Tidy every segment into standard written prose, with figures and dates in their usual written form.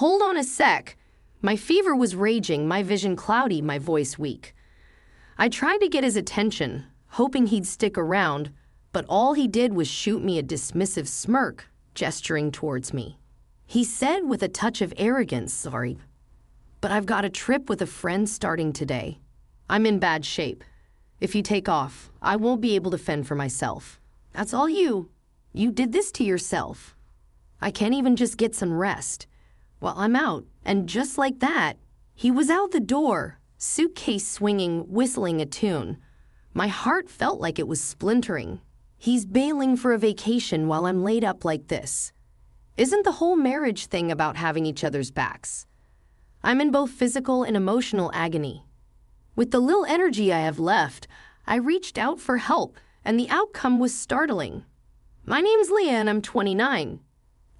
Hold on a sec. My fever was raging, my vision cloudy, my voice weak. I tried to get his attention, hoping he'd stick around, but all he did was shoot me a dismissive smirk, gesturing towards me. He said with a touch of arrogance, "Sorry, but I've got a trip with a friend starting today. I'm in bad shape. If you take off, I won't be able to fend for myself. That's all you. You did this to yourself. I can't even just get some rest. Well, I'm out." And just like that, he was out the door, suitcase swinging, whistling a tune. My heart felt like it was splintering. He's bailing for a vacation while I'm laid up like this. Isn't the whole marriage thing about having each other's backs? I'm in both physical and emotional agony. With the little energy I have left, I reached out for help, and the outcome was startling. My name's Leah, and I'm 29.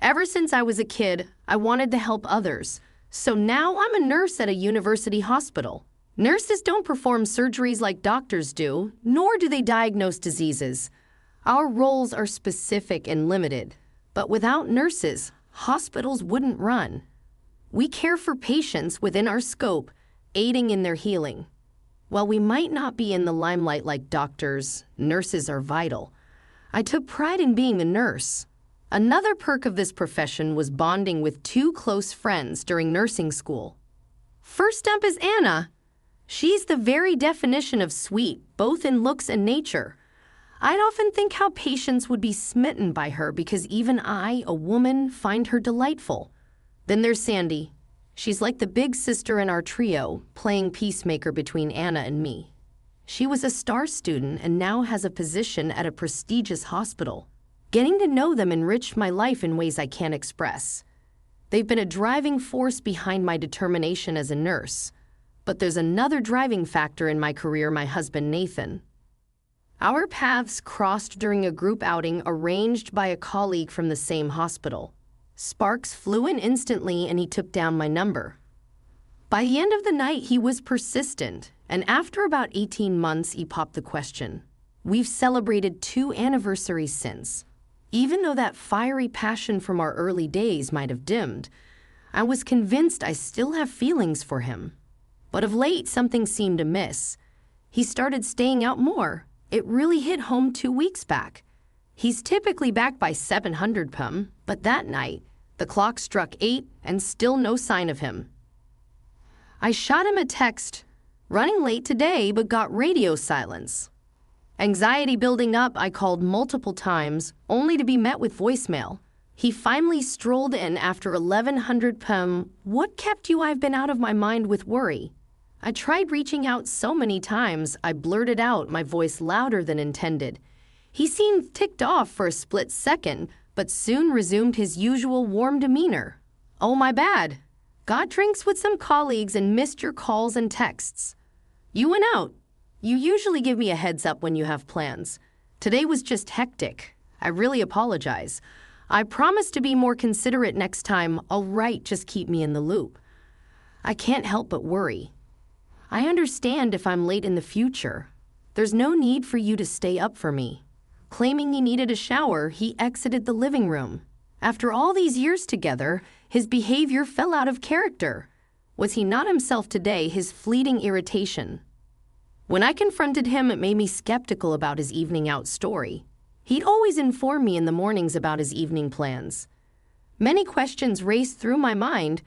Ever since I was a kid, I wanted to help others, so now I'm a nurse at a university hospital. Nurses don't perform surgeries like doctors do, nor do they diagnose diseases. Our roles are specific and limited, but without nurses, hospitals wouldn't run. We care for patients within our scope, aiding in their healing. While we might not be in the limelight like doctors, nurses are vital. I took pride in being a nurse. Another perk of this profession was bonding with two close friends during nursing school. First up is Anna. She's the very definition of sweet, both in looks and nature. I'd often think how patients would be smitten by her because even I, a woman, find her delightful. Then there's Sandy. She's like the big sister in our trio, playing peacemaker between Anna and me. She was a star student and now has a position at a prestigious hospital. Getting to know them enriched my life in ways I can't express. They've been a driving force behind my determination as a nurse. But there's another driving factor in my career, my husband Nathan. Our paths crossed during a group outing arranged by a colleague from the same hospital. Sparks flew in instantly and he took down my number. By the end of the night, he was persistent, and after about 18 months, he popped the question. We've celebrated 2 anniversaries since. Even though that fiery passion from our early days might have dimmed, I was convinced I still have feelings for him. But of late, something seemed amiss. He started staying out more. It really hit home 2 weeks back. He's typically back by 700 p.m., but that night, the clock struck 8 and still no sign of him. I shot him a text, running late today, but got radio silence. Anxiety building up, I called multiple times, only to be met with voicemail. He finally strolled in after 1100 p.m. What kept you? I've been out of my mind with worry. I tried reaching out so many times, I blurted out, my voice louder than intended. He seemed ticked off for a split second, but soon resumed his usual warm demeanor. Oh, my bad. Got drinks with some colleagues and missed your calls and texts. You went out. You usually give me a heads up when you have plans. Today was just hectic. I really apologize. I promise to be more considerate next time. All right, just keep me in the loop. I can't help but worry. I understand if I'm late in the future. There's no need for you to stay up for me. Claiming he needed a shower, he exited the living room. After all these years together, his behavior fell out of character. Was he not himself today, his fleeting irritation? When I confronted him, it made me skeptical about his evening out story. He'd always inform me in the mornings about his evening plans. Many questions raced through my mind,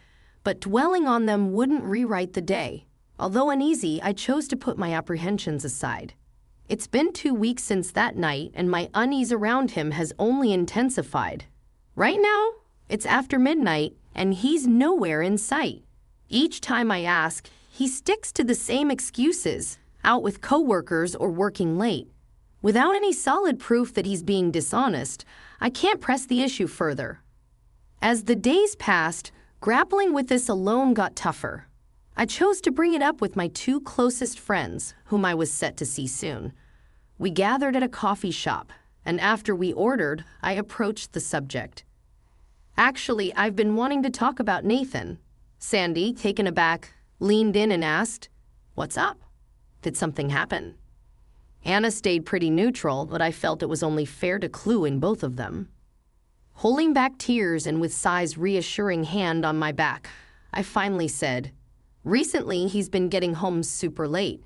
but dwelling on them wouldn't rewrite the day. Although uneasy, I chose to put my apprehensions aside. It's been 2 weeks since that night, and my unease around him has only intensified. Right now, it's after midnight, and he's nowhere in sight. Each time I ask, he sticks to the same excuses, out with coworkers or working late. Without any solid proof that he's being dishonest, I can't press the issue further. As the days passed, grappling with this alone got tougher. I chose to bring it up with my 2 closest friends, whom I was set to see soon. We gathered at a coffee shop, and after we ordered, I approached the subject. Actually, I've been wanting to talk about Nathan. Sandy, taken aback, leaned in and asked, "What's up? Did something happen?" Anna stayed pretty neutral, but I felt it was only fair to clue in both of them. Holding back tears and with Sai's reassuring hand on my back, I finally said, "Recently, he's been getting home super late.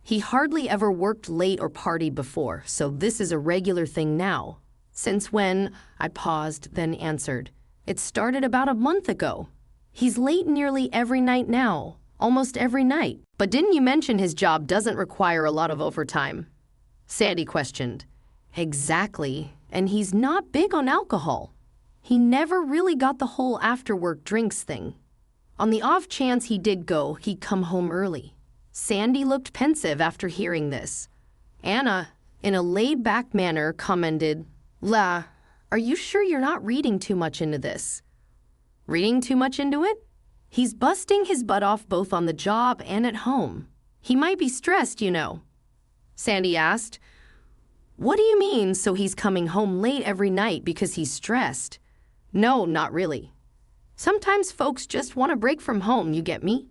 He hardly ever worked late or partied before, so this is a regular thing now." "Since when?" I paused, then answered. "It started about a month ago. He's late nearly every night now, almost every night." "But didn't you mention his job doesn't require a lot of overtime?" Sandy questioned. "Exactly, and he's not big on alcohol. He never really got the whole after-work drinks thing. On the off chance he did go, he'd come home early." Sandy looked pensive after hearing this. Anna, in a laid-back manner, commented, "La, are you sure you're not reading too much into this?" "Reading too much into it? He's busting his butt off both on the job and at home. He might be stressed, you know." Sandy asked, "What do you mean, so he's coming home late every night because he's stressed?" "No, not really. Sometimes folks just want a break from home, you get me?"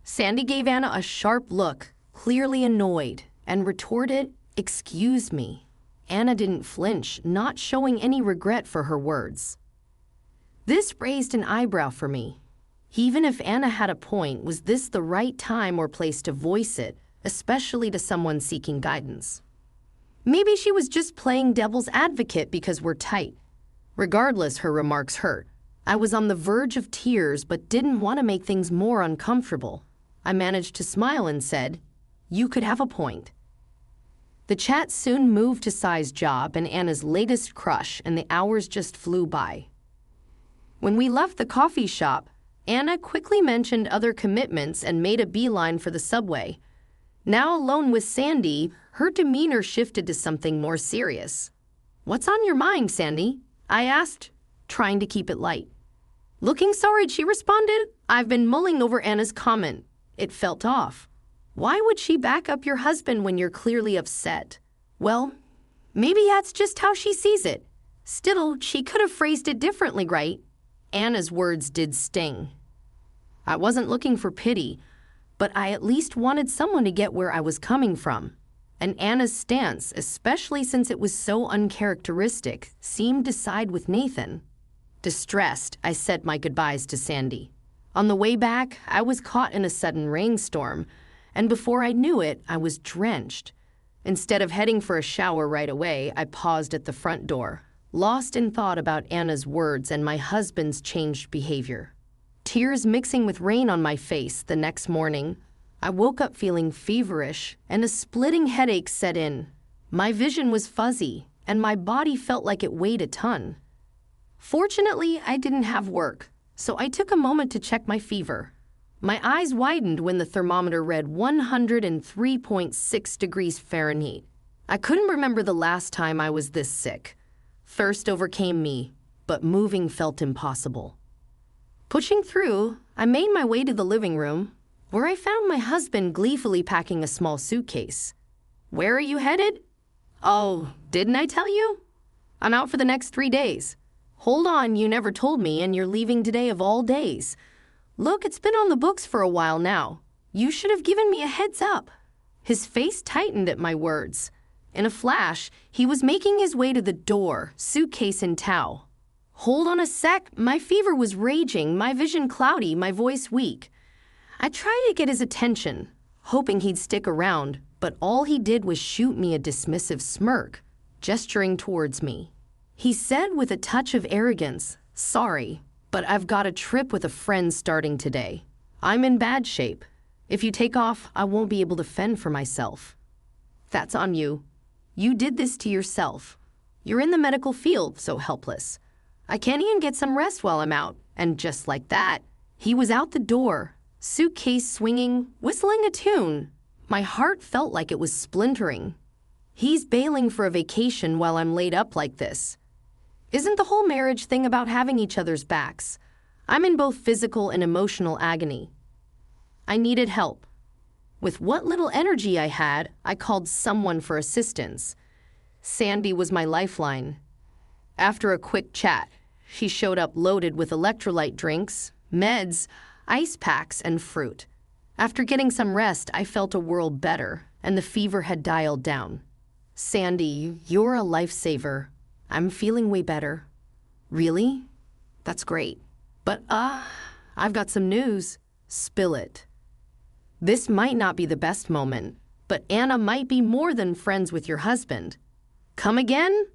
Sandy gave Anna a sharp look, clearly annoyed, and retorted, "Excuse me." Anna didn't flinch, not showing any regret for her words. This raised an eyebrow for me. Even if Anna had a point, was this the right time or place to voice it, especially to someone seeking guidance? Maybe she was just playing devil's advocate because we're tight. Regardless, her remarks hurt. I was on the verge of tears but didn't want to make things more uncomfortable. I managed to smile and said, "You could have a point." The chat soon moved to Sai's job and Anna's latest crush, and the hours just flew by. When we left the coffee shop, Anna quickly mentioned other commitments and made a beeline for the subway. Now alone with Sandy, her demeanor shifted to something more serious. "What's on your mind, Sandy?" I asked, trying to keep it light. Looking sorry, she responded, "I've been mulling over Anna's comment. It felt off. Why would she back up your husband when you're clearly upset?" "Well, maybe that's just how she sees it. Still, she could have phrased it differently, right?" Anna's words did sting. I wasn't looking for pity, but I at least wanted someone to get where I was coming from. And Anna's stance, especially since it was so uncharacteristic, seemed to side with Nathan. Distressed, I said my goodbyes to Sandy. On the way back, I was caught in a sudden rainstorm, and before I knew it, I was drenched. Instead of heading for a shower right away, I paused at the front door, lost in thought about Anna's words and my husband's changed behavior. Tears mixing with rain on my face the next morning, I woke up feeling feverish and a splitting headache set in. My vision was fuzzy and my body felt like it weighed a ton. Fortunately, I didn't have work, so I took a moment to check my fever. My eyes widened when the thermometer read 103.6 degrees Fahrenheit. I couldn't remember the last time I was this sick. Thirst overcame me, but moving felt impossible. Pushing through, I made my way to the living room, where I found my husband gleefully packing a small suitcase. "Where are you headed?" "Oh, didn't I tell you? I'm out for the next 3 days." "Hold on, you never told me, and you're leaving today of all days. Look, it's been on the books for a while now. You should have given me a heads up." His face tightened at my words. In a flash, he was making his way to the door, suitcase in tow. "Hold on a sec." My fever was raging, my vision cloudy, my voice weak. I tried to get his attention, hoping he'd stick around, but all he did was shoot me a dismissive smirk, gesturing towards me. He said with a touch of arrogance, "Sorry, but I've got a trip with a friend starting today. I'm in bad shape. If you take off, I won't be able to fend for myself." "That's on you. You did this to yourself. You're in the medical field, so helpless. I can't even get some rest while I'm out." And just like that, he was out the door, suitcase swinging, whistling a tune. My heart felt like it was splintering. He's bailing for a vacation while I'm laid up like this. Isn't the whole marriage thing about having each other's backs? I'm in both physical and emotional agony. I needed help. With what little energy I had, I called someone for assistance. Sandy was my lifeline. After a quick chat, she showed up loaded with electrolyte drinks, meds, ice packs, and fruit. After getting some rest, I felt a world better, and the fever had dialed down. "Sandy, you're a lifesaver. I'm feeling way better." Really? That's great. But, I've got some news. Spill it. This might not be the best moment, but Anna might be more than friends with your husband. Come again?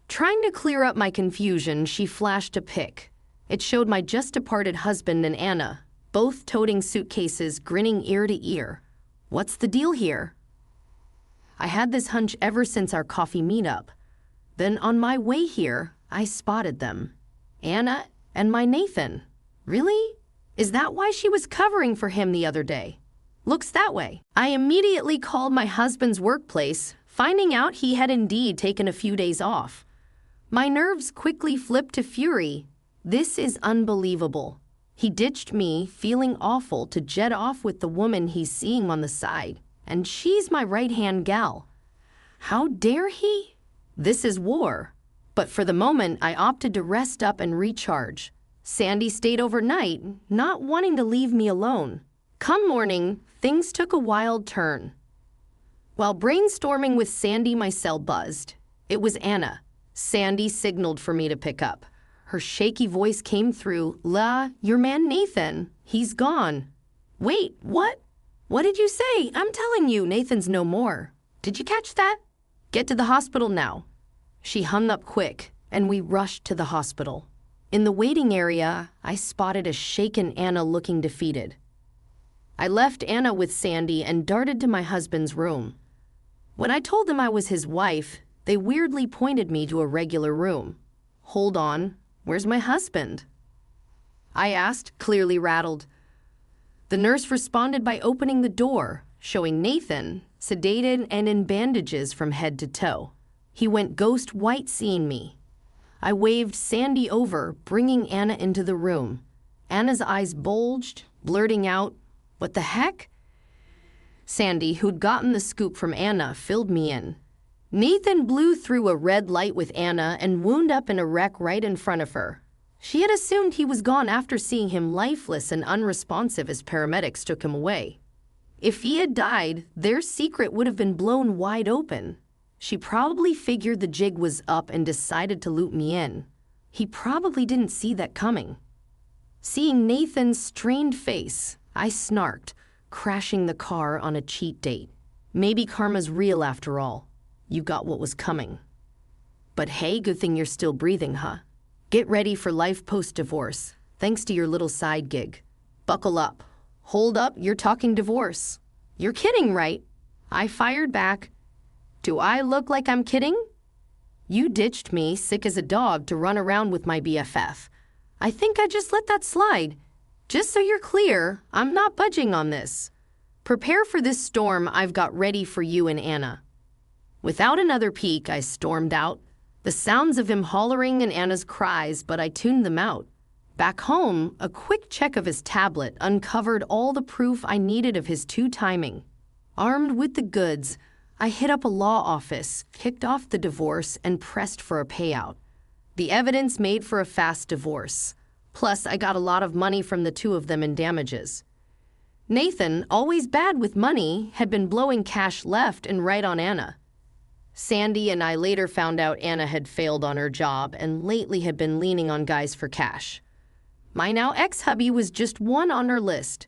Trying to clear up my confusion, she flashed a pic. It showed my just-departed husband and Anna, both toting suitcases, grinning ear to ear. What's the deal here? I had this hunch ever since our coffee meetup. Then on my way here, I spotted them. Anna and my Nathan. Really? Is that why she was covering for him the other day? Looks that way. I immediately called my husband's workplace, finding out he had indeed taken a few days off. My nerves quickly flipped to fury. This is unbelievable. He ditched me, feeling awful, to jet off with the woman he's seeing on the side. And she's my right-hand gal. How dare he? This is war. But for the moment, I opted to rest up and recharge. Sandy stayed overnight, not wanting to leave me alone. Come morning, things took a wild turn. While brainstorming with Sandy, my cell buzzed. It was Anna. Sandy signaled for me to pick up. Her shaky voice came through. Your man Nathan. He's gone. Wait, what? What did you say? I'm telling you, Nathan's no more. Did you catch that? Get to the hospital now. She hung up quick, and we rushed to the hospital. In the waiting area, I spotted a shaken Anna looking defeated. I left Anna with Sandy and darted to my husband's room. When I told them I was his wife, they weirdly pointed me to a regular room. Hold on, where's my husband? I asked, clearly rattled. The nurse responded by opening the door, showing Nathan, sedated and in bandages from head to toe. He went ghost white seeing me. I waved Sandy over, bringing Anna into the room. Anna's eyes bulged, blurting out, "What the heck?" Sandy, who'd gotten the scoop from Anna, filled me in. Nathan blew through a red light with Anna and wound up in a wreck right in front of her. She had assumed he was gone after seeing him lifeless and unresponsive as paramedics took him away. If he had died, their secret would have been blown wide open. She probably figured the jig was up and decided to loop me in. He probably didn't see that coming. Seeing Nathan's strained face, I snarked, crashing the car on a cheat date. Maybe karma's real after all. You got what was coming. But hey, good thing you're still breathing, huh? Get ready for life post-divorce, thanks to your little side gig. Buckle up. Hold up, you're talking divorce. You're kidding, right? I fired back. Do I look like I'm kidding? You ditched me, sick as a dog, to run around with my BFF. I think I just let that slide. Just so you're clear, I'm not budging on this. Prepare for this storm I've got ready for you and Anna. Without another peek, I stormed out. The sounds of him hollering and Anna's cries, but I tuned them out. Back home, a quick check of his tablet uncovered all the proof I needed of his two-timing. Armed with the goods, I hit up a law office, kicked off the divorce, and pressed for a payout. The evidence made for a fast divorce. Plus, I got a lot of money from the two of them in damages. Nathan, always bad with money, had been blowing cash left and right on Anna. Sandy and I later found out Anna had failed on her job and lately had been leaning on guys for cash. My now ex-hubby was just one on her list.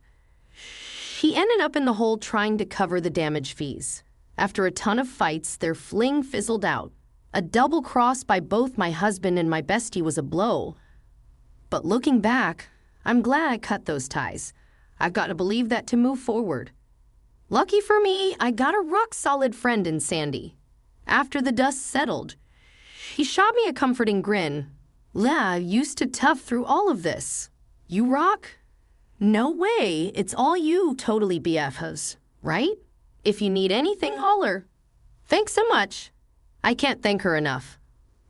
He ended up in the hole trying to cover the damage fees. After a ton of fights, their fling fizzled out. A double cross by both my husband and my bestie was a blow. But looking back, I'm glad I cut those ties. I've got to believe that to move forward. Lucky for me, I got a rock-solid friend in Sandy. After the dust settled, he shot me a comforting grin. Used to tough through all of this. You rock? No way, it's all you totally BFs, right? If you need anything, holler. Thanks so much. I can't thank her enough.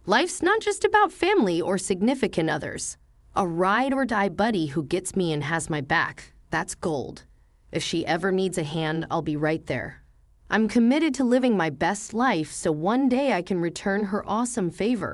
Life's not just about family or significant others. A ride-or-die buddy who gets me and has my back, that's gold. If she ever needs a hand, I'll be right there. I'm committed to living my best life so one day I can return her awesome favor.